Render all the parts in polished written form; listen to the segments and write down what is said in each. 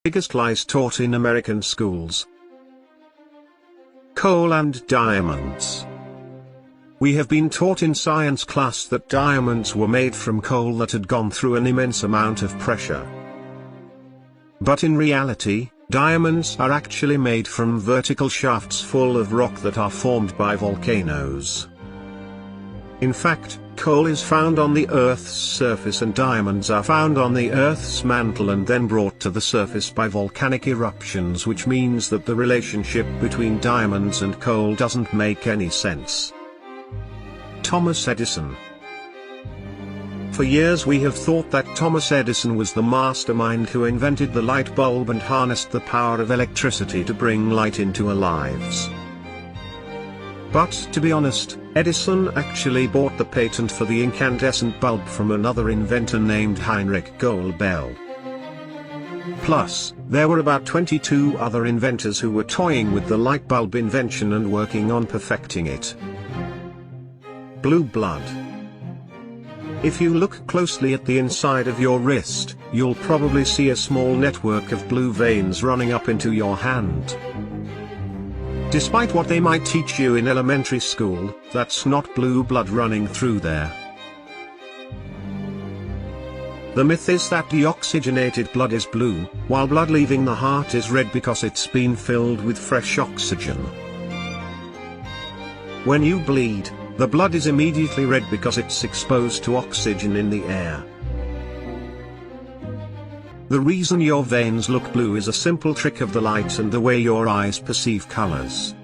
Biggest lies taught in American schools. Coal and diamonds. We have been taught in science class that diamonds were made from coal that had gone through an immense amount of pressure. But in reality, diamonds are actually made from vertical shafts full of rock that are formed by volcanoes. In fact, coal is found on the Earth's surface and diamonds are found on the Earth's mantle and then brought to the surface by volcanic eruptions, which means that the relationship between diamonds and coal doesn't make any sense. Thomas Edison. For years we have thought that Thomas Edison was the mastermind who invented the light bulb and harnessed the power of electricity to bring light into our lives. But to be honest, Edison actually bought the patent for the incandescent bulb from another inventor named Heinrich Goldbell. Plus, there were about 22 other inventors who were toying with the light bulb invention and working on perfecting it. Blue blood. If you look closely at the inside of your wrist, you'll probably see a small network of blue veins running up into your hand. Despite what they might teach you in elementary school, that's not blue blood running through there. The myth is that deoxygenated blood is blue, while blood leaving the heart is red because it's been filled with fresh oxygen. When you bleed, the blood is immediately red because it's exposed to oxygen in the air. The reason your veins look blue is a simple trick of the light and the way your eyes perceive colors.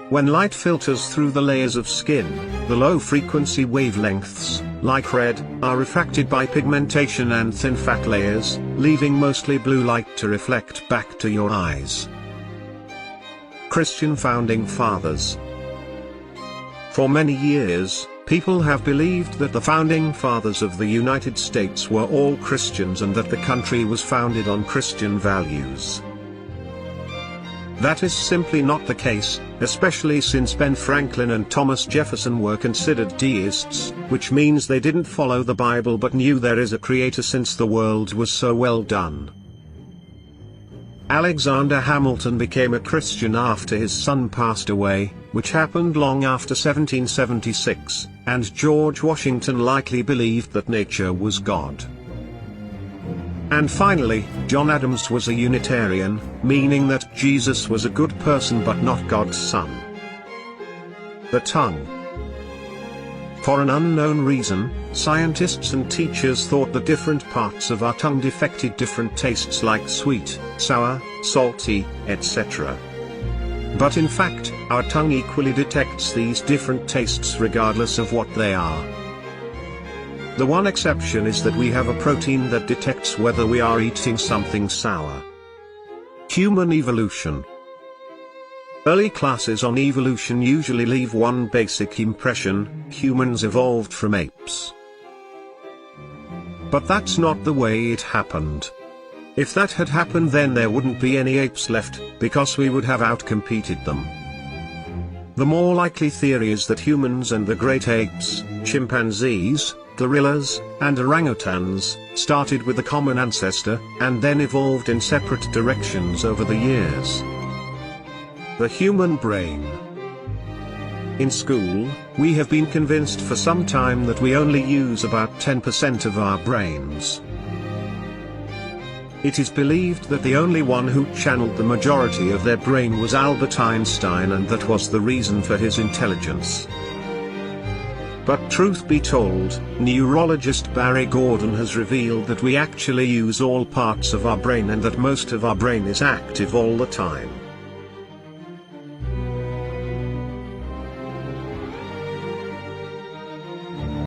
When light filters through the layers of skin, the low-frequency wavelengths, like red, are refracted by pigmentation and thin fat layers, leaving mostly blue light to reflect back to your eyes. Christian Founding Fathers. For many years, people have believed that the founding fathers of the United States were all Christians and that the country was founded on Christian values. That is simply not the case, especially since Ben Franklin and Thomas Jefferson were considered deists, which means they didn't follow the Bible but knew there is a creator since the world was so well done. Alexander Hamilton became a Christian after his son passed away, which happened long after 1776, and George Washington likely believed that nature was God. And finally, John Adams was a Unitarian, meaning that Jesus was a good person but not God's son. The tongue. For an unknown reason, scientists and teachers thought the different parts of our tongue defected different tastes like sweet, sour, salty, etc. But in fact, our tongue equally detects these different tastes regardless of what they are. The one exception is that we have a protein that detects whether we are eating something sour. Human evolution. Early classes on evolution usually leave one basic impression: humans evolved from apes. But that's not the way it happened. If that had happened, then there wouldn't be any apes left, because we would have outcompeted them. The more likely theory is that humans and the great apes, chimpanzees, gorillas, and orangutans, started with a common ancestor, and then evolved in separate directions over the years. The human brain. In school, we have been convinced for some time that we only use about 10% of our brains. It is believed that the only one who channeled the majority of their brain was Albert Einstein, and that was the reason for his intelligence. But truth be told, neurologist Barry Gordon has revealed that we actually use all parts of our brain and that most of our brain is active all the time.